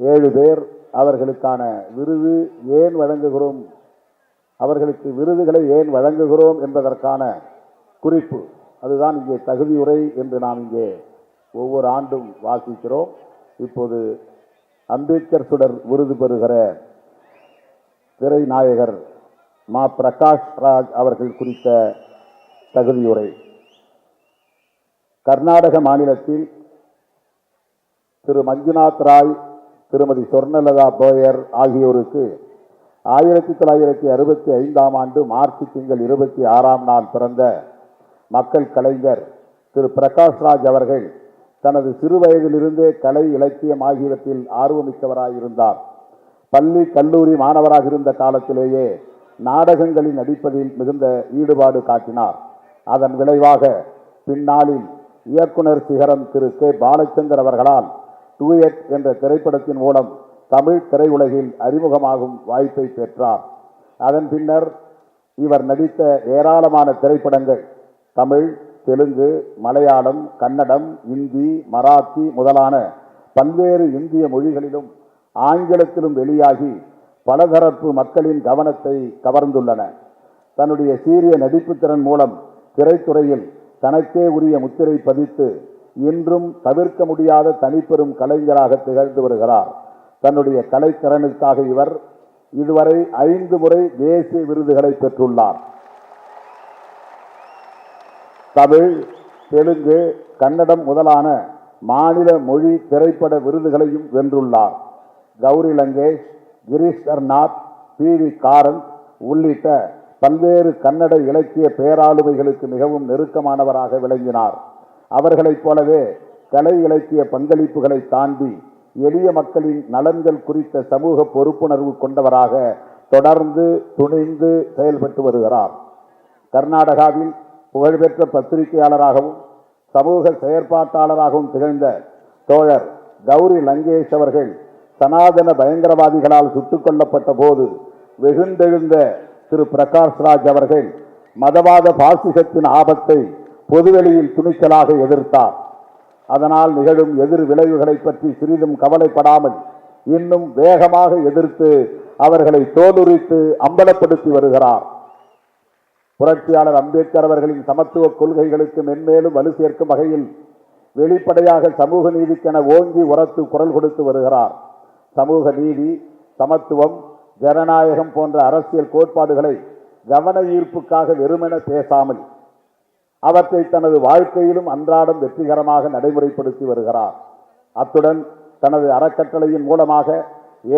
7 பேர். அவர்களுக்கான விருது ஏன் வழங்குகிறோம், அவர்களுக்கு விருதுகளை ஏன் வழங்குகிறோம் என்பதற்கான குறிப்பு, அதுதான் இங்கே தகுதியுரை என்று நாம் இங்கே ஒவ்வொரு ஆண்டும் வாசிக்கிறோம். இப்போது அம்பேத்கர் சுடர் விருது பெறுகிற திரை நாயகர் மா பிரகாஷ் ராஜ் அவர்கள் குறித்த தகுதியுரை. கர்நாடக மாநிலத்தில் திரு மஞ்சுநாத் ராய், திருமதி சொர்ணலதா போயர் ஆகியோருக்கு 1965ஆம் ஆண்டு மார்ச் திங்கள் 26ஆம் நாள் பிறந்த மக்கள் கலைஞர் திரு பிரகாஷ் ராஜ் அவர்கள் தனது சிறு வயதிலிருந்தே கலை, இலக்கியம் ஆகியவற்றில் ஆர்வமிக்கவராயிருந்தார். பள்ளி, கல்லூரி மாணவராக இருந்த காலத்திலேயே நாடகங்களில் நடிப்பதில் மிகுந்த ஈடுபாடு காட்டினார். அதன் விளைவாக பின்னாளில் இயக்குனர் சிகரம் திரு கே பாலச்சந்தர் அவர்களால் டூயட் என்ற திரைப்படத்தின் மூலம் தமிழ் திரையுலகில் அறிமுகமாகும் வாய்ப்பை பெற்றார். அதன் பின்னர் இவர் நடித்த ஏராளமான திரைப்படங்கள் தமிழ், தெலுங்கு, மலையாளம், கன்னடம், இந்தி, மராத்தி முதலான பல்வேறு இந்திய மொழிகளிலும் ஆங்கிலத்திலும் வெளியாகி பலதரப்பு மக்களின் கவனத்தை கவர்ந்துள்ளன. தன்னுடைய சீரிய நடிப்பு திறன் மூலம் திரைத்துறையில் தனக்கே உரிய முத்திரை பதித்து இன்றும் தவிர்க்க முடியாத தனிப்பெரும் கலைஞராக திகழ்ந்து வருகிறார். தன்னுடைய கலைத்திறனுக்காக இவர் இதுவரை 5 முறை தேசிய விருதுகளை பெற்றுள்ளார். தமிழ், தெலுங்கு, கன்னடம் முதலான மாநில மொழி திரைப்பட விருதுகளையும் வென்றுள்ளார். கௌரி லங்கேஷ், கிரீஷ் கர்நாத், PV காரந்த் உள்ளிட்ட பல்வேறு கன்னட இலக்கிய பேராளுமைகளுக்கு மிகவும் நெருக்கமானவராக விளங்கினார். அவர்களைப் போலவே கலை இலக்கிய பங்களிப்புகளை தாண்டி எளிய மக்களின் நலன்கள் குறித்த சமூக பொறுப்புணர்வு கொண்டவராக தொடர்ந்து துணிந்து செயல்பட்டு வருகிறார். கர்நாடகாவில் புகழ்பெற்ற பத்திரிகையாளராகவும் சமூக செயற்பாட்டாளராகவும் திகழ்ந்த தோழர் கௌரி லங்கேஷ் அவர்கள் சனாதன பயங்கரவாதிகளால் சுட்டுக் கொல்லப்பட்ட போது வெகுண்டெழுந்த திரு பிரகாஷ் ராஜ் அவர்கள் மதவாத பாசிசத்தின் ஆபத்தை பொதுவெளியில் துணிச்சலாக எதிர்த்தார். அதனால் நிகழும் எதிர் விளைவுகளை பற்றி சிறிதும் கவலைப்படாமல் இன்னும் வேகமாக எதிர்த்து அவர்களை தோலுரித்து அம்பலப்படுத்தி வருகிறார். புரட்சியாளர் அம்பேத்கர் அவர்களின் சமத்துவ கொள்கைகளுக்கு மென்மேலும் வலு சேர்க்கும் வகையில் வெளிப்படையாக சமூக நீதிக்கென ஓங்கி உரத்து குரல் கொடுத்து வருகிறார். சமூக நீதி, சமத்துவம், ஜனநாயகம் போன்ற அரசியல் கோட்பாடுகளை கவன ஈர்ப்புக்காக வெறுமென பேசாமல் அவற்றை தனது வாழ்க்கையிலும் அன்றாடம் வெற்றிகரமாக நடைமுறைப்படுத்தி வருகிறார். அத்துடன் தனது அறக்கட்டளையின் மூலமாக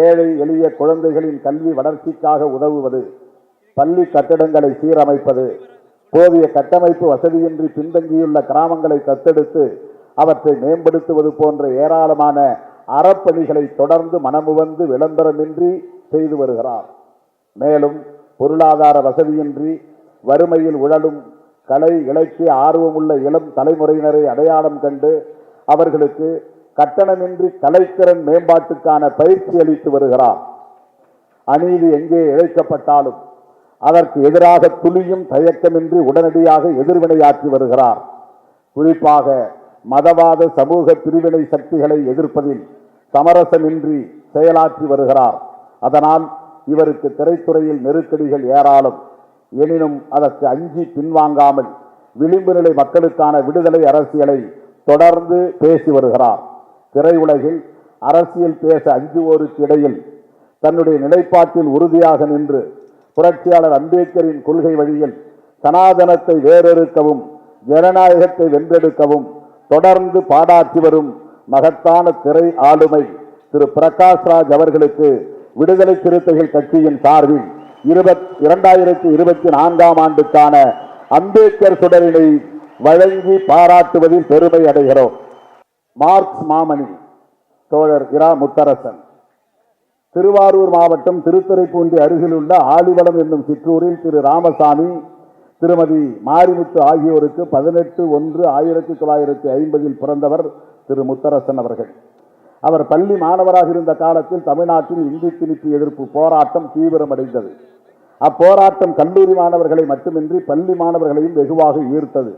ஏழை எளிய குழந்தைகளின் கல்வி வளர்ச்சிக்காக உதவுவது, பள்ளி கட்டிடங்களை சீரமைப்பது, போதிய கட்டமைப்பு வசதியின்றி பின்தங்கியுள்ள கிராமங்களை தத்தெடுத்து அவற்றை மேம்படுத்துவது போன்ற ஏராளமான அறப்பணிகளை தொடர்ந்து மனமுவந்து விளம்பரமின்றி செய்து வருகிறார். மேலும் பொருளாதார வசதியின்றி வறுமையில் உழலும் கலை, இலக்கிய ஆர்வமுள்ள இளம் தலைமுறையினரை அடையாளம் கண்டு அவர்களுக்கு கட்டணமின்றி கலைத்திறன் மேம்பாட்டுக்கான பயிற்சி அளித்து வருகிறார். அநீதி எங்கே இழைக்கப்பட்டாலும் அதற்கு எதிராக துளியும் தயக்கமின்றி உடனடியாக எதிர்வினையாற்றி வருகிறார். குறிப்பாக மதவாத சமூக பிரிவினை சக்திகளை எதிர்ப்பதில் சமரசமின்றி செயலாற்றி வருகிறார். அதனால் இவருக்கு திரைத்துறையில் நெருக்கடிகள் ஏராளம். எனினும் அதற்கு அஞ்சி பின்வாங்காமல் விளிம்பு நிலை மக்களுக்கான விடுதலை அரசியலை தொடர்ந்து பேசி வருகிறார். திரையுலகில் அரசியல் பேச அஞ்சுவோருக்கு இடையில் தன்னுடைய நிலைப்பாட்டில் உறுதியாக நின்று புரட்சியாளர் அம்பேத்கரின் கொள்கை வழியில் சனாதனத்தை வேறெடுக்கவும் ஜனநாயகத்தை வென்றெடுக்கவும் தொடர்ந்து பாடாற்றி வரும் மகத்தான திரை ஆளுமை திரு பிரகாஷ் ராஜ் அவர்களுக்கு விடுதலை சிறுத்தைகள் கட்சியின் சார்பில் 2024ஆம் ஆண்டுக்கான அம்பேத்கர் சுடரினை வழங்கி பாராட்டுவதில் பெருமை அடைகிறோம். மார்க்ஸ் மாமணி தோழர் இரா முத்தரசன். திருவாரூர் மாவட்டம் திருத்துறைப்பூண்டி அருகில் உள்ள ஆலிவளம் என்னும் சிற்றூரில் திரு ராமசாமி, திருமதி மாரிமுத்து ஆகியோருக்கு 18/1/1950 பிறந்தவர் திரு முத்தரசன் அவர்கள். அவர் பள்ளி மாணவராக இருந்த காலத்தில் தமிழ்நாட்டில் இந்தி திணிப்பு எதிர்ப்பு போராட்டம் தீவிரமடைந்தது. அப்போராட்டம் கல்லூரி மாணவர்களை மட்டுமின்றி பள்ளி மாணவர்களையும் வெகுவாக ஈர்த்தது.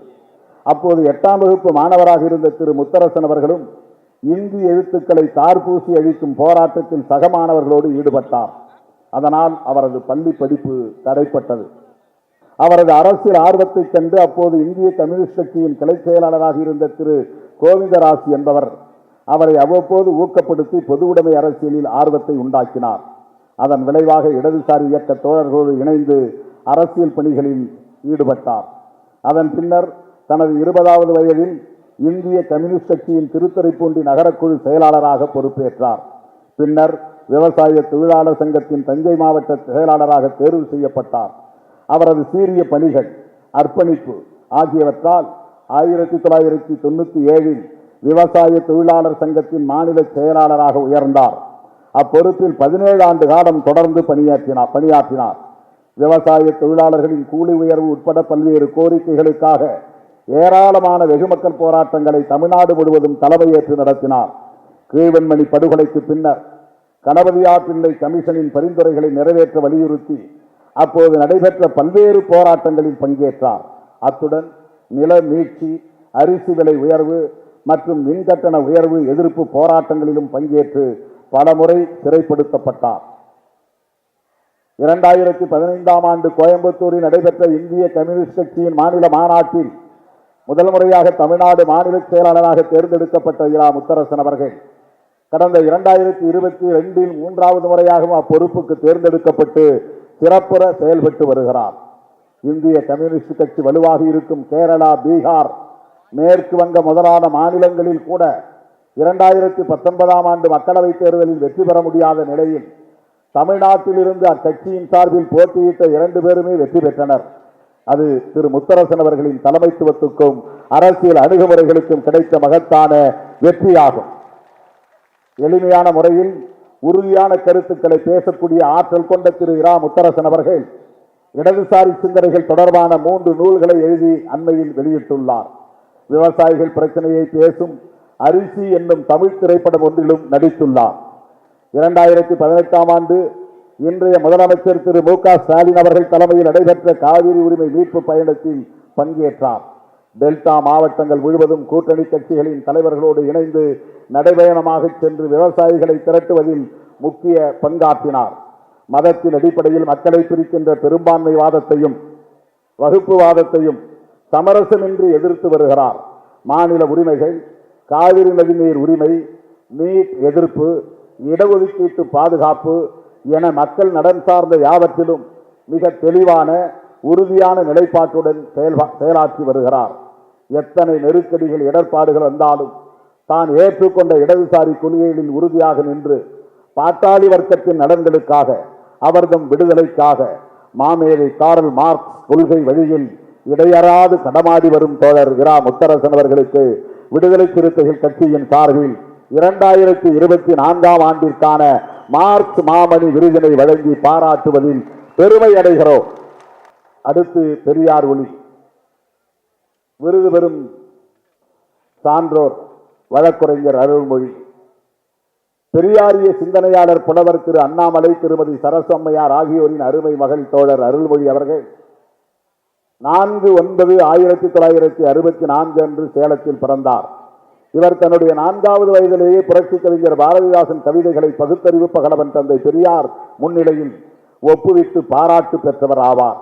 அப்போது 8ஆம் வகுப்பு மாணவராக இருந்த திரு முத்தரசன் அவர்களும் இந்தி எழுத்துக்களை தார்பூசி அழிக்கும் போராட்டத்தில் சக மாணவர்களோடு ஈடுபட்டார். அதனால் அவரது பள்ளி படிப்பு தடைப்பட்டது. அவரது அரசியல் ஆர்வத்தை கண்டு அப்போது இந்திய கம்யூனிஸ்ட் கட்சியின் கிளை செயலாளராக இருந்த திரு கோவிந்தராஜ் என்பவர் அவரை அவ்வப்போது ஊக்கப்படுத்தி பொது உடைமை அரசியலில் ஆர்வத்தை உண்டாக்கினார். அதன் விளைவாக இடதுசாரி இயக்க தோழர்களோடு இணைந்து அரசியல் பணிகளில் ஈடுபட்டார். அதன் பின்னர் தனது 20வது வயதில் இந்திய கம்யூனிஸ்ட் கட்சியின் திருத்துறைப்பூண்டி நகரக்குழு செயலாளராக பொறுப்பேற்றார். பின்னர் விவசாய தொழிலாளர் சங்கத்தின் தஞ்சை மாவட்ட செயலாளராக தேர்வு செய்யப்பட்டார். அவரது சீரிய பணிகள், அர்ப்பணிப்பு ஆகியவற்றால் 1997இல் விவசாய தொழிலாளர் சங்கத்தின் மாநில செயலாளராக உயர்ந்தார். அப்பொறுப்பில் 17 ஆண்டு காலம் தொடர்ந்து பணியாற்றினார். விவசாய தொழிலாளர்களின் கூலி உயர்வு உட்பட பல்வேறு கோரிக்கைகளுக்காக ஏராளமான வெகுமக்கள் போராட்டங்களை தமிழ்நாடு முழுவதும் தலைமையேற்று நடத்தினார். கீழ்வெண்மணி படுகொலைக்கு பின்னர் கணபதியார் பிள்ளை கமிஷனின் பரிந்துரைகளை நிறைவேற்ற வலியுறுத்தி அப்போது நடைபெற்ற பல்வேறு போராட்டங்களில் பங்கேற்றார். அத்துடன் நில மீட்சி, அரிசி விலை உயர்வு மற்றும் மின்கட்டண உயர்வு எதிர்ப்பு போராட்டங்களிலும் பங்கேற்று பலமுறை சிறைப்படுத்தப்பட்டார். 2015ஆம் ஆண்டு கோயம்புத்தூரில் நடைபெற்ற இந்திய கம்யூனிஸ்ட் கட்சியின் மாநில மாநாட்டில் முதல் முறையாக தமிழ்நாடு மாநில செயலாளராக தேர்ந்தெடுக்கப்பட்ட இரா முத்தரசன் அவர்கள் கடந்த 2022இல் 3வது முறையாகவும் அப்பொறுப்புக்கு தேர்ந்தெடுக்கப்பட்டு சிறப்புற செயல்பட்டு வருகிறார். இந்திய கம்யூனிஸ்ட் கட்சி வலுவாக இருக்கும் கேரளா, பீகார், மேற்கு வங்க முதலான மாநிலங்களில் கூட 2019ஆம் ஆண்டு மக்களவைத் தேர்தலில் வெற்றி பெற முடியாத நிலையில் தமிழ்நாட்டில் இருந்து அக்கட்சியின் சார்பில் போட்டியிட்ட 2 பேருமே வெற்றி பெற்றனர். அது திரு முத்தரசன் அவர்களின் தலைமைத்துவத்துக்கும் அரசியல் அணுகுமுறைகளுக்கும் கிடைத்த மகத்தான வெற்றியாகும். எளிமையான முறையில் உறுதியான கருத்துக்களை பேசக்கூடிய ஆற்றல் கொண்ட திரு இரா முத்தரசன் அவர்கள் இடதுசாரி சிந்தனைகள் தொடர்பான 3 நூல்களை எழுதி அண்மையில் வெளியிட்டுள்ளார். விவசாயிகள் பிரச்சனையை பேசும் அரிசி என்னும் தமிழ் திரைப்படம் ஒன்றிலும் நடித்துள்ளார். 2018ஆம் ஆண்டு இன்றைய முதலமைச்சர் திரு மு.க. ஸ்டாலின் அவர்கள் தலைமையில் நடைபெற்ற காவிரி உரிமை மீட்பு பயணத்தில் பங்கேற்றார். டெல்டா மாவட்டங்கள் முழுவதும் கூட்டணி கட்சிகளின் தலைவர்களோடு இணைந்து நடைபயணமாக சென்று விவசாயிகளை திரட்டுவதில் முக்கிய பங்காற்றினார். மதத்தின் அடிப்படையில் மக்களை பிரிக்கின்ற பெரும்பான்மைவாதத்தையும் வகுப்புவாதத்தையும் சமரசமின்றி எதிர்த்து வருகிறார். மாநில உரிமைகள், காவிரி நதிநீர் உரிமை, நீட் எதிர்ப்பு, இடஒதுக்கீட்டு பாதுகாப்பு என மக்கள் நலன் சார்ந்த யாவற்றிலும் மிக தெளிவான உறுதியான நிலைப்பாட்டுடன் செயலாற்றி வருகிறார். எத்தனை நெருக்கடிகள், இடர்பாடுகள் வந்தாலும் தான் ஏற்றுக்கொண்ட இடதுசாரி கொள்கைகளில் உறுதியாக நின்று பாட்டாளி வர்க்கத்தின் நலன்களுக்காக, அவர்தம் விடுதலைக்காக மாமேதை காரல் மார்க்ஸ் கொள்கை வழியில் இடையறாது கடமாடி வரும் தோழர் இரா முத்தரசன் அவர்களுக்கு விடுதலை சிறுத்தைகள் கட்சியின் சார்பில் 2024ஆம் ஆண்டிற்கான மார்க்ஸ் மாமணி விருதினை வழங்கி பாராட்டுவதில் பெருமை அடைகிறோம். அடுத்து பெரியார் ஒளி. விருது பெறும் சான்றோர் வழக்குரைஞர் அருள்மொழி. பெரியாரிய சிந்தனையாளர் புலவர் திரு அண்ணாமலை, திருமதி சரசம்மையார் ஆகியோரின் அருமை மகள் தோழர் அருள்மொழி அவர்கள் 4/9/1964 அன்று சேலத்தில் பிறந்தார். இவர் தன்னுடைய 4வது வயதிலேயே புரட்சி கவிஞர் பாரதிதாசன் கவிதைகளை பகுத்தறிவு பகலவன் தந்தை பெரியார் முன்னிலையில் ஒப்புவித்து பாராட்டு பெற்றவர் ஆவார்.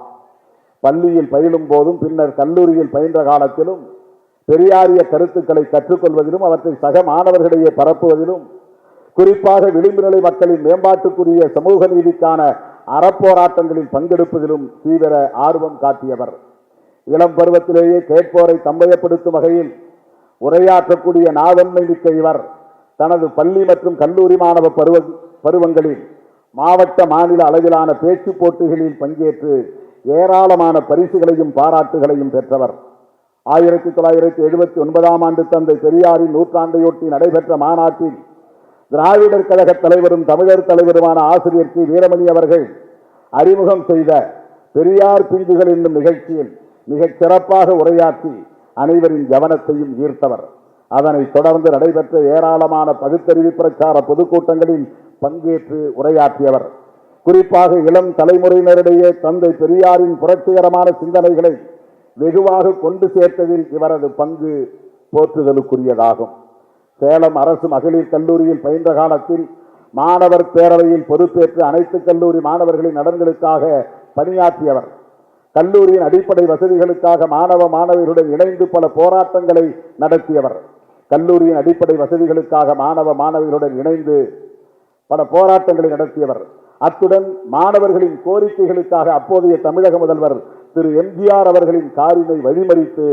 பள்ளியில் பயிலும் போதும் பின்னர் கல்லூரியில் பயின்ற காலத்திலும் பெரியாரிய கருத்துக்களை கற்றுக்கொள்வதிலும் அவற்றை சக மாணவர்களிடையே பரப்புவதிலும், குறிப்பாக விளிம்பு நிலை மக்களின் மேம்பாட்டுக்குரிய சமூக நீதிக்கான அறப்போராட்டங்களில் பங்கெடுப்பதிலும் தீவிர ஆர்வம் காட்டியவர். இளம் பருவத்திலேயே கேட்போரை தம்பயப்படுத்தும் வகையில் உரையாற்றக்கூடிய நாவன்மை மிக்க இவர் தனது பள்ளி மற்றும் கல்லூரி மாணவ பருவங்களில் மாவட்ட, மாநில அளவிலான பேச்சு போட்டிகளில் பங்கேற்று ஏராளமான பரிசுகளையும் பாராட்டுகளையும் பெற்றவர். 1979ஆம் ஆண்டு தந்தை பெரியாரின் நூற்றாண்டையொட்டி நடைபெற்ற மாநாட்டில் திராவிடர் கழக தலைவரும் தமிழர் தலைவருமான ஆசிரியர் சி. வீரமணி அவர்கள் அறிமுகம் செய்த பெரியார் பிஞ்சுகள் என்னும் நிகழ்ச்சியில் மிகச் சிறப்பாக உரையாற்றி அனைவரின் கவனத்தையும் ஈர்த்தவர். அதனைத் தொடர்ந்து நடைபெற்ற ஏராளமான பகுத்தறிவு பிரச்சார பொதுக்கூட்டங்களில் பங்கேற்று உரையாற்றியவர். குறிப்பாக இளம் தலைமுறையினரிடையே தந்தை பெரியாரின் புரட்சிகரமான சிந்தனைகளை வெகுவாக கொண்டு சேர்த்ததில் இவரது பங்கு போற்றுதலுக்குரியதாகும். சேலம் அரசு மகளிர் கல்லூரியில் பயின்ற காலத்தில் மாணவர் பேரவையில் பொறுப்பேற்று அனைத்து கல்லூரி மாணவர்களின் நலன்களுக்காக பணியாற்றியவர். கல்லூரியின் அடிப்படை வசதிகளுக்காக மாணவ மாணவியருடன் இணைந்து பல போராட்டங்களை நடத்தியவர். கல்லூரியின் அடிப்படை வசதிகளுக்காக மாணவ மாணவியருடன் இணைந்து பல போராட்டங்களை நடத்தியவர். அத்துடன் மாணவர்களின் கோரிக்கைகளுக்காக அப்போதைய தமிழக முதல்வர் திரு எம்ஜிஆர் அவர்களின் காரினை வழிமறித்து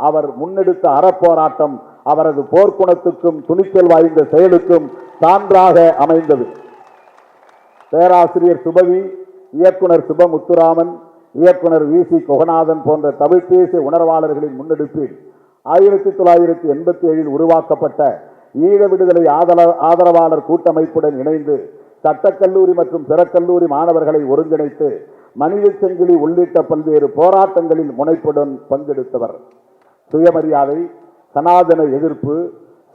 அவர் முன்னெடுத்த அறப்போராட்டம் அவரது போர்க்குணத்துக்கும் துணிச்சல் வாய்ந்த செயலுக்கும் சான்றாக அமைந்தது. பேராசிரியர் சுபவி, இயக்குனர் சுபமுத்துராமன், இயக்குனர் வி.சி. கொகநாதன் போன்ற தமிழ் தேசிய உணர்வாளர்களின் முன்னெடுப்பில் 1987 உருவாக்கப்பட்ட ஈழ விடுதலை ஆதரவாளர் கூட்டமைப்புடன் இணைந்து சட்டக்கல்லூரி மற்றும் பிறக்கல்லூரி மாணவர்களை ஒருங்கிணைத்து மனித சங்கிலி உள்ளிட்ட பல்வேறு போராட்டங்களில் முனைப்புடன் பங்கெடுத்தவர். சுயமரியாதை, சனாதன எதிர்ப்பு,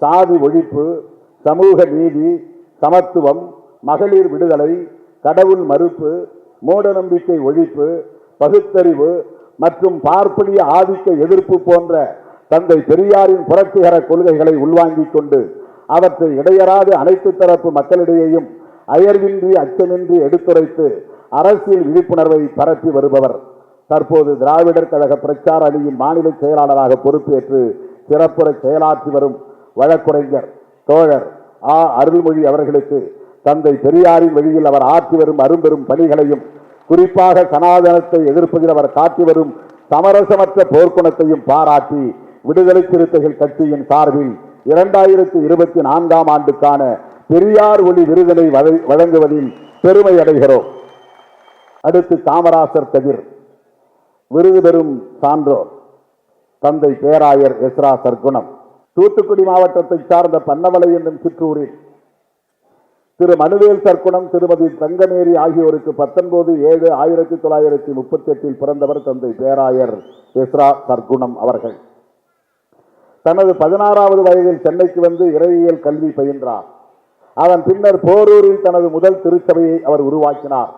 சாதி ஒழிப்பு, சமூக நீதி, சமத்துவம், மகளிர் விடுதலை, கடவுள் மறுப்பு, மூடநம்பிக்கை ஒழிப்பு, பகுத்தறிவு மற்றும் பார்ப்பனிய ஆதிக்க எதிர்ப்பு போன்ற தந்தை பெரியாரின் புரட்சிகர கொள்கைகளை உள்வாங்கிக் கொண்டு அவற்றை இடையறாது அனைத்து தரப்பு மக்களிடையேயும் அயர்வின்றி அச்சமின்றி எடுத்துரைத்து அரசியல் விழிப்புணர்வை பரப்பி வருபவர். தற்போது திராவிடர் கழக பிரச்சார அணியின் மாநில செயலாளராக பொறுப்பேற்று சிறப்புற செயலாற்றி வரும் வழக்குரைஞர் தோழர் அருள்மொழி அவர்களுக்கு தந்தை பெரியாரின் வழியில் அவர் ஆற்றி வரும் அரும்பெரும் பணிகளையும் குறிப்பாக சனாதனத்தை எதிர்ப்பதில் அவர் காட்டி வரும் சமரசமற்ற போர்க்குணத்தையும் பாராட்டி விடுதலை சிறுத்தைகள் கட்சியின் சார்பில் 2024 ஆண்டுக்கான பெரியார் ஒளி விருதினை வழங்குவதில் பெருமை அடைகிறோம். அடுத்து காமராசர் கதிர் விருது பெறும் சான்றோர் தந்தை பேராயர் எஸ்ரா சர்க்குணம். தூத்துக்குடி மாவட்டத்தை சார்ந்த பன்னவளை என்னும் சிற்றூரில் திரு மனுவேல் சர்க்குணம், திருமதி தங்கமேரி ஆகியோருக்கு 19/7/1938 பிறந்தவர் தந்தை பேராயர் எஸ்ரா சர்க்குணம் அவர்கள். தனது 16வது வயதில் சென்னைக்கு வந்து இறையியல் கல்வி பயின்றார். அதன் பின்னர் போரூரில் தனது முதல் திருச்சபையை அவர் உருவாக்கினார்.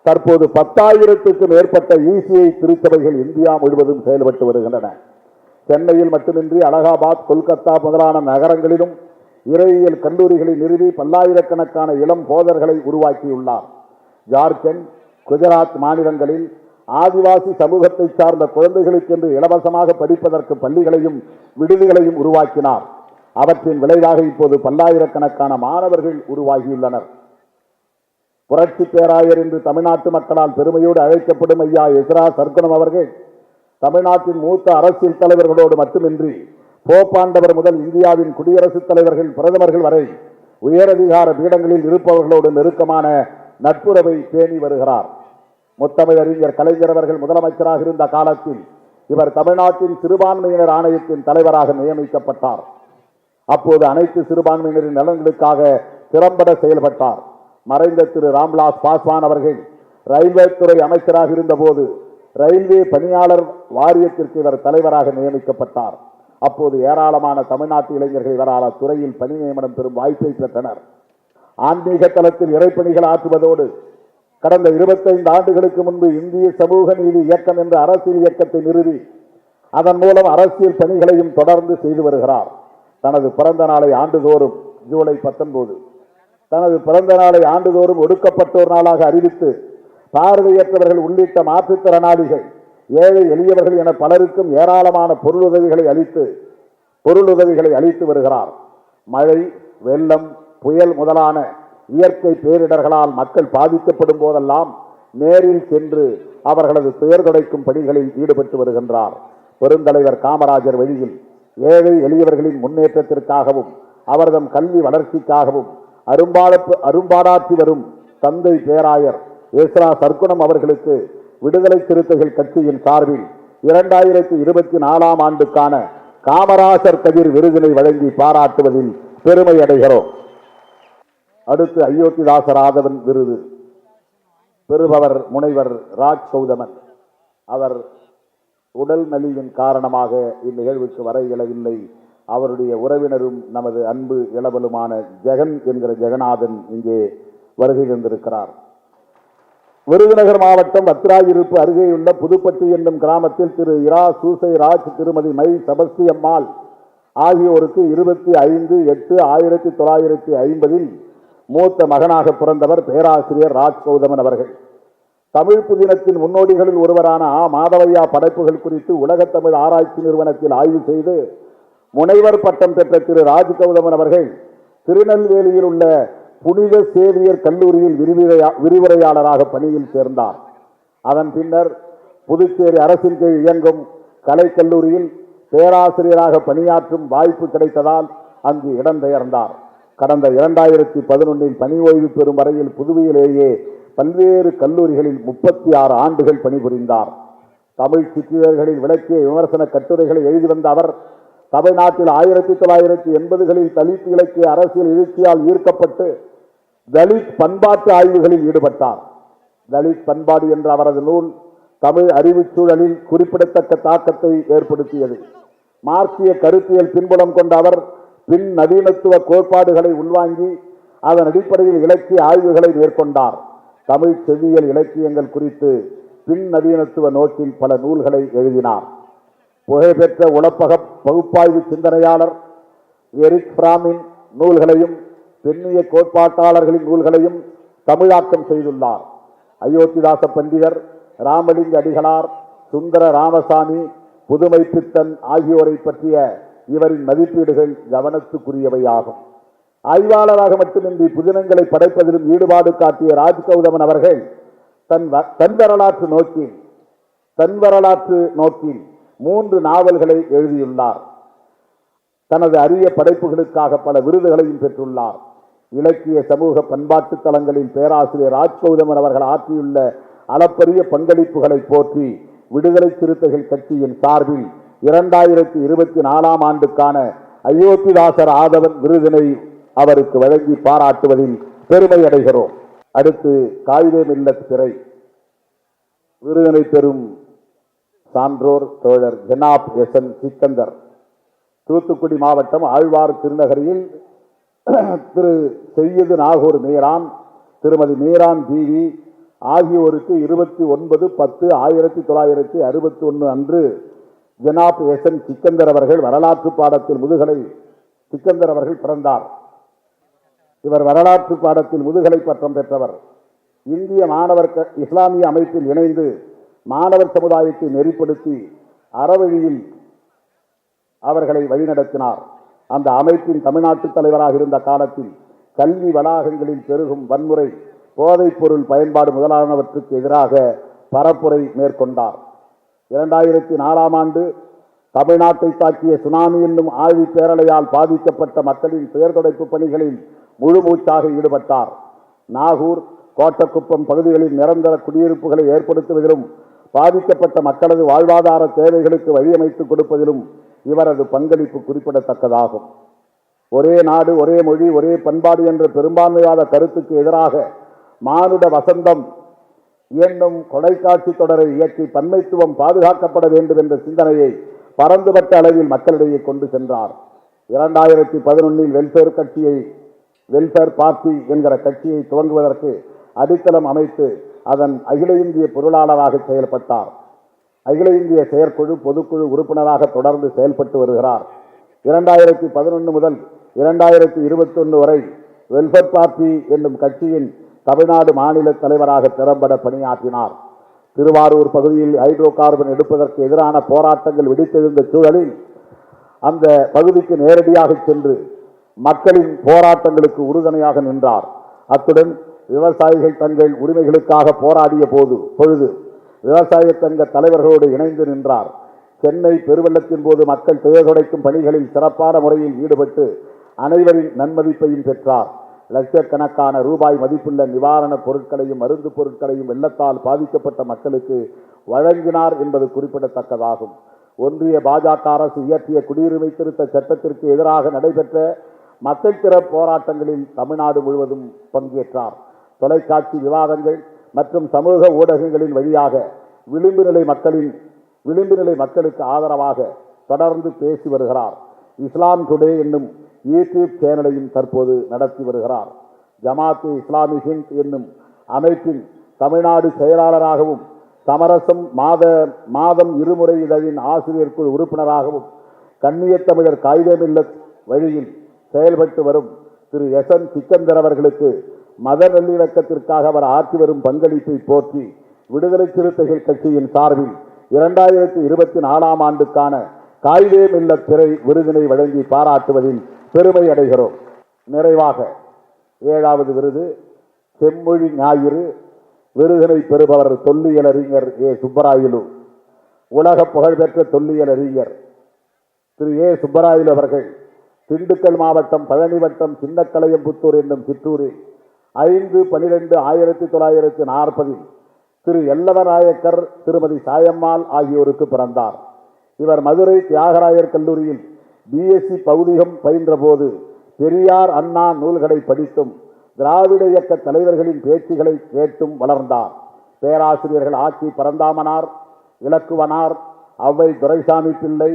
தற்போது 10,000க்கும் மேற்பட்ட இசிஐ திருச்சபைகள் இந்தியா முழுவதும் செயல்பட்டு வருகின்றன. சென்னையில் மட்டுமின்றி அலகாபாத், கொல்கத்தா முதலான நகரங்களிலும் இறையியல் கல்லூரிகளை நிறுவி பல்லாயிரக்கணக்கான இளம் போதர்களை உருவாக்கியுள்ளார். ஜார்க்கண்ட், குஜராத் மாநிலங்களில் ஆதிவாசி சமூகத்தை சார்ந்த குழந்தைகளுக்கென்று இலவசமாக படிப்பதற்கு பள்ளிகளையும் விடுதிகளையும் உருவாக்கினார். அவற்றின் விளைவாக இப்போது பல்லாயிரக்கணக்கான மாணவர்கள் உருவாகியுள்ளனர். புரட்சி பேராயர் என்று தமிழ்நாட்டு மக்களால் பெருமையோடு அழைக்கப்படும் ஐயா எஸ்ரா சர்க்குணம் அவர்கள் தமிழ்நாட்டின் மூத்த அரசியல் தலைவர்களோடு மட்டுமின்றி போப்பாண்டவர் முதல் இந்தியாவின் குடியரசுத் தலைவர்கள், பிரதமர்கள் வரை உயரதிகார பீடங்களில் இருப்பவர்களோடு நெருக்கமான நட்புறவை பேணி வருகிறார். முத்தமிழறிஞர் கலைஞர் அவர்கள் முதலமைச்சராக இருந்த காலத்தில் இவர் தமிழ்நாட்டின் சிறுபான்மையினர் ஆணையத்தின் தலைவராக நியமிக்கப்பட்டார். அப்போது அனைத்து சிறுபான்மையினரின் நலன்களுக்காக திறம்பட செயல்பட்டார். மறைந்த திரு ராம்விலாஸ் பாஸ்வான் அவர்கள் ரயில்வே துறை அமைச்சராக இருந்தபோது ரயில்வே பணியாளர் வாரியத்திற்கு இவர் தலைவராக நியமிக்கப்பட்டார். அப்போது ஏராளமான தமிழ்நாட்டு இளைஞர்கள் இவரால் துறையில் பணி நியமனம் பெறும் வாய்ப்பை பெற்றனர். ஆன்மீக தளத்தில் இறைப்பணிகள் ஆற்றுவதோடு கடந்த 25 ஆண்டுகளுக்கு முன்பு இந்திய சமூக நீதி இயக்கம் என்ற அரசியல் இயக்கத்தை நிறுவி அதன் மூலம் அரசியல் பணிகளையும் தொடர்ந்து செய்து வருகிறார். தனது பிறந்த நாளை ஆண்டுதோறும் ஜூலை 19 தனது பிறந்த நாளை ஆண்டுதோறும் ஒடுக்கப்பட்டோர் நாளாக அறிவித்து பார்வையற்றவர்கள் உள்ளிட்ட மாற்றுத்திறனாளிகள், ஏழை எளியவர்கள் என பலருக்கும் ஏராளமான பொருளுதவிகளை அளித்து வருகிறார். மழை, வெள்ளம், புயல் முதலான இயற்கை பேரிடர்களால் மக்கள் பாதிக்கப்படும் போதெல்லாம் நேரில் சென்று அவர்களது துயர் துடைக்கும் பணிகளில் ஈடுபட்டு வருகின்றார். பெருந்தலைவர் காமராஜர் வழியில் ஏழை எளியவர்களின் முன்னேற்றத்திற்காகவும் அவர்தம் கல்வி வளர்ச்சிக்காகவும் அரும்பாடாற்றி வரும் தந்தை பேராயர் எஸ்ரா சர்க்குணம் அவர்களுக்கு விடுதலை சிறுத்தைகள் கட்சியின் சார்பில் 2024 ஆண்டுக்கான காமராசர் கதிர் விருதினை வழங்கி பாராட்டுவதில் பெருமை அடைகிறோம். அடுத்து அயோத்திதாசராதவன் விருது பெறுபவர் முனைவர் ராஜ் கௌதமன். அவர் உடல் நலிவின் காரணமாக இந்நிகழ்வுக்கு வர இயலவில்லை. அவருடைய உறவினரும் நமது அன்பு இளவலுமான ஜெகன் என்கிற ஜெகநாதன் இங்கே வருகை தந்திருக்கிறார். விருதுநகர் மாவட்டம் பத்ராயிருப்பு அருகேயுள்ள புதுப்பட்டி என்னும் கிராமத்தில் திரு இரா சூசை ராஜ், திருமதி மை சபஸ்தி அம்மாள் ஆகியோருக்கு 25/8/1950 மூத்த மகனாக பிறந்தவர் பேராசிரியர் ராஜ் கௌதமன் அவர்கள். தமிழ் புதினத்தின் முன்னோடிகளில் ஒருவரான மாதவையா படைப்புகள் குறித்து உலகத்தமிழ் ஆராய்ச்சி நிறுவனத்தில் ஆய்வு செய்து முனைவர் பட்டம் பெற்ற திரு ராஜ் கௌதமன் அவர்கள் திருநெல்வேலியில் உள்ள புனித சேவியர் கல்லூரியில் விரிவுரையாளராக பணியில் சேர்ந்தார். அதன் பின்னர் புதுச்சேரி அரசின் கீழ் இயங்கும் கலைக்கல்லூரியில் பேராசிரியராக பணியாற்றும் வாய்ப்பு கிடைத்ததால் அங்கு இடம்பெயர்ந்தார். கடந்த 2011 பணி ஓய்வு பெறும் வரையில் புதுவையிலேயே பல்வேறு கல்லூரிகளில் 36 ஆண்டுகள் பணிபுரிந்தார். தமிழ் சிற்றிதழ்களில் விளக்கிய விமர்சன கட்டுரைகளை எழுதி வந்த அவர் தமிழ்நாட்டில் 1980களில் தலித் இலக்கிய அரசியல் எழுச்சியால் ஈர்க்கப்பட்டு தலித் பண்பாட்டு ஆய்வுகளில் ஈடுபட்டார். தலித் பண்பாடு என்ற அவரது நூல் தமிழ் அறிவுச் சூழலில் குறிப்பிடத்தக்க தாக்கத்தை ஏற்படுத்தியது. மார்க்சிய கருத்தியல் பின்புலம் கொண்ட அவர் பின் நவீனத்துவ கோட்பாடுகளை உள்வாங்கி அதன் அடிப்படையில் இலக்கிய ஆய்வுகளை மேற்கொண்டார். தமிழ் செவ்வியல் இலக்கியங்கள் குறித்து பின் நவீனத்துவ நோக்கில் பல நூல்களை எழுதினார். புகழ்பெற்ற உளப்பக பகுப்பாய்வு சிந்தனையாளர் எரிக் பிராமின் நூல்களையும் பெண்ணிய கோட்பாட்டாளர்களின் நூல்களையும் தமிழாக்கம் செய்துள்ளார். அயோத்திதாச பண்டிதர், ராமலிங்க அடிகளார், சுந்தர ராமசாமி, புதுமை பித்தன் ஆகியோரை பற்றிய இவரின் மதிப்பீடுகள் கவனத்துக்குரியவையாகும். ஆய்வாளராக மட்டுமின்றி புதினங்களை படைப்பதிலும் ஈடுபாடு காட்டிய ராஜ் கௌதமன் அவர்கள் தன் வரலாற்று நோக்கில் 3 நாவல்களை எழுதியுள்ளார். தனது அரிய படைப்புகளுக்காக பல விருதுகளையும் பெற்றுள்ளார். இலக்கிய சமூக பண்பாட்டு தளங்களில் பேராசிரியர் ராஜ் கௌதமன் அவர்கள் ஆற்றியுள்ள அளப்பரிய பங்களிப்புகளை போற்றி விடுதலை சிறுத்தைகள் கட்சியின் சார்பில் 2024 ஆண்டுக்கான அயோத்திதாசர் ஆதவன் விருதினை அவருக்கு வழங்கி பாராட்டுவதில் பெருமை அடைகிறோம். அடுத்து காயிதே மில்லத் சிறை விருதினை பெறும் சான்றோர் தோழர் ஜனாப் எஸ்.என். சிக்கந்தர், தூத்துக்குடி மாவட்டம் ஆழ்வார் திருநகரியில் திரு செய்யது நாகூர் மீரான், திருமதி மீரான் ஜிவி ஆகியோருக்கு 29/10/1961 அன்று ஜனாப் எஸ்.என். சிக்கந்தர் அவர்கள் வரலாற்று பாடத்தில் சிக்கந்தர் அவர்கள் பிறந்தார். இவர் வரலாற்று பாடத்தில் முதுகலை பட்டம் பெற்றவர். இந்திய மாணவர் இஸ்லாமிய அமைப்பில் இணைந்து மாணவர் சமுதாயத்தை நெறிப்படுத்தி அறவழியில் அவர்களை வழிநடத்தினார். அந்த அமைப்பின் தமிழ்நாட்டு தலைவராக இருந்த காலத்தில் கல்வி வளாகங்களில் பெருகும் வன்முறை, போதைப் பொருள் பயன்பாடு முதலானவற்றுக்கு எதிராக பரப்புரை மேற்கொண்டார். 2004 ஆண்டு தமிழ்நாட்டை தாக்கிய சுனாமி என்னும் ஆழி பேரலையால் பாதிக்கப்பட்ட மக்களின் பெயர் துடைப்பு பணிகளில் முழு மூச்சாக ஈடுபட்டார். நாகூர், கோட்டக்குப்பம் பகுதிகளில் நிரந்தர குடியிருப்புகளை ஏற்படுத்துவதிலும் பாதிக்கப்பட்ட மக்களது வாழ்வாதார தேவைகளுக்கு வழியமைத்துக் கொடுப்பதிலும் இவரது பங்களிப்பு குறிப்பிடத்தக்கதாகும். ஒரே நாடு, ஒரே மொழி, ஒரே பண்பாடு என்ற பெரும்பான்மைவாத கருத்துக்கு எதிராக மானுட வசந்தம் என்னும் தொலைக்காட்சி தொடரை இயக்கி பன்மைத்துவம் பாதுகாக்கப்பட வேண்டும் என்ற சிந்தனையை பரந்துபட்ட அளவில் மக்களிடையே கொண்டு சென்றார். 2011 வெல்ஃபேர் பார்ட்டி என்கிற கட்சியை துவங்குவதற்கு அடித்தளம் அமைத்து அதன் அகில இந்திய பொருளாளராக செயல்பட்டார். அகில இந்திய செயற்குழு பொதுக்குழு உறுப்பினராக தொடர்ந்து செயல்பட்டு வருகிறார். 2011 முதல் 2021 வரை வெல்ஃபேர் பார்ட்டி என்னும் கட்சியின் தமிழ்நாடு மாநில தலைவராக திறம்பட பணியாற்றினார். திருவாரூர் பகுதியில் ஹைட்ரோ கார்பன் எடுப்பதற்கு எதிரான போராட்டங்கள் வெடித்தெழுந்த சூழலில் அந்த பகுதிக்கு நேரடியாக சென்று மக்களின் போராட்டங்களுக்கு உறுதுணையாக நின்றார். அத்துடன் விவசாயிகள் தங்கள் உரிமைகளுக்காக போராடிய பொழுது விவசாய சங்க தலைவர்களோடு இணைந்து நின்றார். சென்னை பெருவெள்ளத்தின் போது மக்கள் துயர் துடைக்கும் பணிகளில் சிறப்பான முறையில் ஈடுபட்டு அனைவரின் நன்மதிப்பையும் பெற்றார். லட்சக்கணக்கான ரூபாய் மதிப்புள்ள நிவாரணப் பொருட்களையும் மருந்து பொருட்களையும் வெள்ளத்தால் பாதிக்கப்பட்ட மக்களுக்கு வழங்கினார் என்பது குறிப்பிடத்தக்கதாகும். ஒன்றிய பாஜக அரசு இயற்றிய குடியுரிமை திருத்த சட்டத்திற்கு எதிராக நடைபெற்ற மக்கள் திற போராட்டங்களில் தமிழ்நாடு முழுவதும் பங்கேற்றார். தொலைக்காட்சி விவாதங்கள் மற்றும் சமூக ஊடகங்களின் வழியாக விளிம்பு நிலை மக்களுக்கு ஆதரவாக தொடர்ந்து பேசி வருகிறார். இஸ்லாம் டுடே என்னும் யூடியூப் சேனலையும் தற்போது நடத்தி வருகிறார். ஜமாத் இஸ்லாமி ஹிந்த் என்னும் அமைப்பின் தமிழ்நாடு செயலாளராகவும் சமரசம் மாதம் இருமுறை இதழின் ஆசிரியர் குழு உறுப்பினராகவும் கண்ணியத்தமிழர் காகிதமில்ல வழியில் செயல்பட்டு வரும் திரு எஸ்.என். சிக்கந்தர் அவர்களுக்கு மத நல்லிணக்கத்திற்காக அவர் ஆற்றி வரும் பங்களிப்பை போற்றி விடுதலை சிறுத்தைகள் கட்சியின் சார்பில் 2024 ஆண்டுக்கான காகிதமில்ல திரை விருதினை வழங்கி பாராட்டுவதில் பெருமை அடைகிறோம். நிறைவாக 7வது விருது செம்மொழி ஞாயிறு விருதினை பெறுபவர் தொல்லியல் அறிஞர் ஏ. சுப்பராயலு. உலக புகழ்பெற்ற தொல்லியல் அறிஞர் திரு ஏ. சுப்பராயலு அவர்கள் திண்டுக்கல் மாவட்டம் பழனி வட்டம் சின்னக்கலையம்புத்தூர் என்னும் சிற்றூரில் 5/12/1940 திரு எல்லவநாயக்கர் திருமதி சாயம்மாள் ஆகியோருக்கு பிறந்தார். இவர் மதுரை தியாகராயர் கல்லூரியில் பிஎஸ்சி பௌதிகம் பயின்ற போது பெரியார் அண்ணா நூல்களை படித்தும் திராவிட இயக்க தலைவர்களின் பேச்சுகளை கேட்டும் வளர்ந்தார். பேராசிரியர்கள் ஆட்சி பரந்தாமனார், இலக்குவனார், ஔவை துரைசாமி பிள்ளை,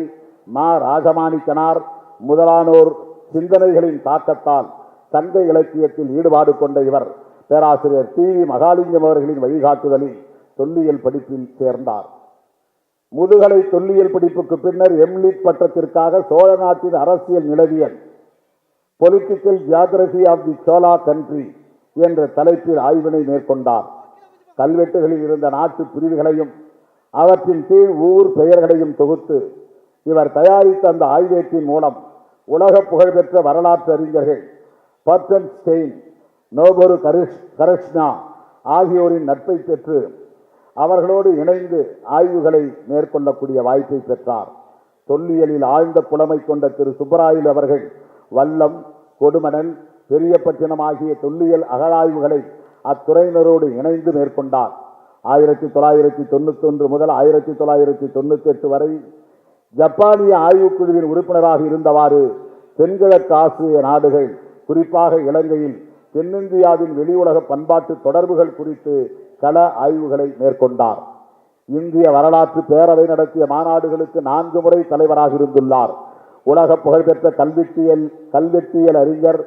மா. ராஜமாணிக்கனார் முதலானோர் சிந்தனைகளின் தாக்கத்தால் சங்க இலக்கியத்தில் ஈடுபாடு கொண்ட இவர் பேராசிரியர் டி. மகாலிங்கம் அவர்களின் வழிகாட்டுதலில் தொல்லியல் படிப்பில் சேர்ந்தார். முதுகலை தொல்லியல் படிப்புக்கு பின்னர் எம்லிட் பட்டத்திற்காக சோழ நாட்டின் அரசியல் நிலவியல் political geography of the Chola country என்ற தலைப்பில் ஆய்வினை மேற்கொண்டார். கல்வெட்டுகளில் இருந்த நாட்டு பிரிவுகளையும் அவற்றின் கீழ் ஊர் பெயர்களையும் தொகுத்து இவர் தயாரித்த அந்த ஆய்வேட்டின் மூலம் உலக புகழ்பெற்ற வரலாற்று அறிஞர்கள் பர்டன் ஸ்டெயின், நோபொரு கரிஷ்னா ஆகியோரின் நட்பை பெற்று அவர்களோடு இணைந்து ஆய்வுகளை மேற்கொள்ளக்கூடிய வாய்ப்பை பெற்றார். தொல்லியலில் ஆழ்ந்த புலமை கொண்ட திரு சுப்பராயலு அவர்கள் வல்லம், கொடுமணல், பெரியப்பட்டினம் ஆகிய தொல்லியல் அகழாய்வுகளை அத்துறையினரோடு இணைந்து மேற்கொண்டார். 1991 முதல் 1998 வரை ஜப்பானிய ஆய்வுக்குழுவின் உறுப்பினராக இருந்தவாறு தென்கிழக்கு ஆசிய நாடுகள், குறிப்பாக இலங்கையில் தென்னிந்தியாவின் வெளியுலக பண்பாட்டு தொடர்புகள் குறித்து கள ஆய்வுகளை மேற்கொண்டார். இந்திய வரலாற்று பேரவை நடத்திய மாநாடுகளுக்கு 4 முறை தலைவராக இருந்துள்ளார். உலக புகழ்பெற்ற கல்வெட்டியல் அறிஞர்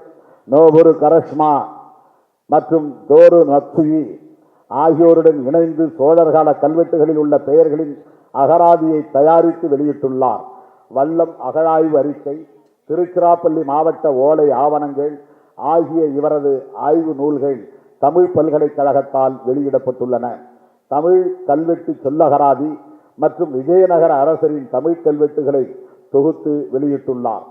நோபுரு கரஷ்மா மற்றும் தோரு நத்சுயி ஆகியோருடன் இணைந்து சோழர்கால கல்வெட்டுகளில் உள்ள பெயர்களின் அகராதியை தயாரித்து வெளியிட்டுள்ளார். வல்லம் அகழாய்வு அறிக்கை, திருச்சிராப்பள்ளி மாவட்ட ஓலை ஆவணங்கள் ஆகிய இவரது ஆய்வு நூல்கள் தமிழ் பல்கலைக்கழகத்தால் வெளியிடப்பட்டுள்ளன. தமிழ் கல்வெட்டு சொல்லகராதி மற்றும் விஜயநகர அரசரின் தமிழ் கல்வெட்டுகளை தொகுத்து வெளியிட்டுள்ளார்.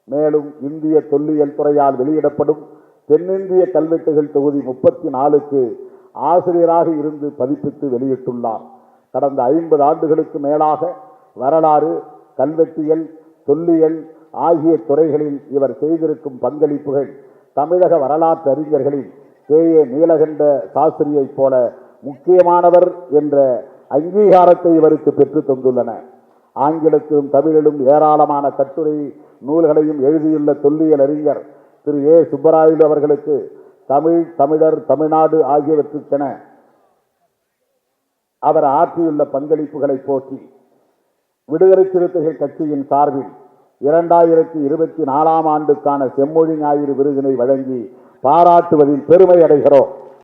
மேலும் இந்திய தொல்லியல் துறையால் வெளியிடப்படும் தென்னிந்திய கல்வெட்டுகள் தொகுதி 34க்கு ஆசிரியராக இருந்து பதிப்பித்து வெளியிட்டுள்ளார். கடந்த 50 ஆண்டுகளுக்கு மேலாக வரலாறு, கல்வெட்டியல், தொல்லியல் ஆகிய துறைகளில் இவர் செய்திருக்கும் பங்களிப்புகள் தமிழக வரலாற்று அறிஞர்களில் கே.ஏ. நீலகண்ட சாஸ்திரியைப் போல முக்கியமானவர் என்ற அங்கீகாரத்தை இவருக்கு பெற்று தந்துள்ளன. ஆங்கிலத்திலும் தமிழிலும் ஏராளமான கட்டுரை நூல்களையும் எழுதியுள்ள தொல்லியல் அறிஞர் திரு ஏ. சுப்பராயலு அவர்களுக்கு தமிழ், தமிழர், தமிழ்நாடு ஆகியவற்றுக்கென அவர் ஆற்றியுள்ள பங்களிப்புகளை போற்றி விடுதலை சிறுத்தைகள் கட்சியின் சார்பில் 2024 ஆண்டுக்கான செம்மொழி ஞாயிறு விருதினை வழங்கி பாராட்டுவதில் பெருமை அடைகிறோம்.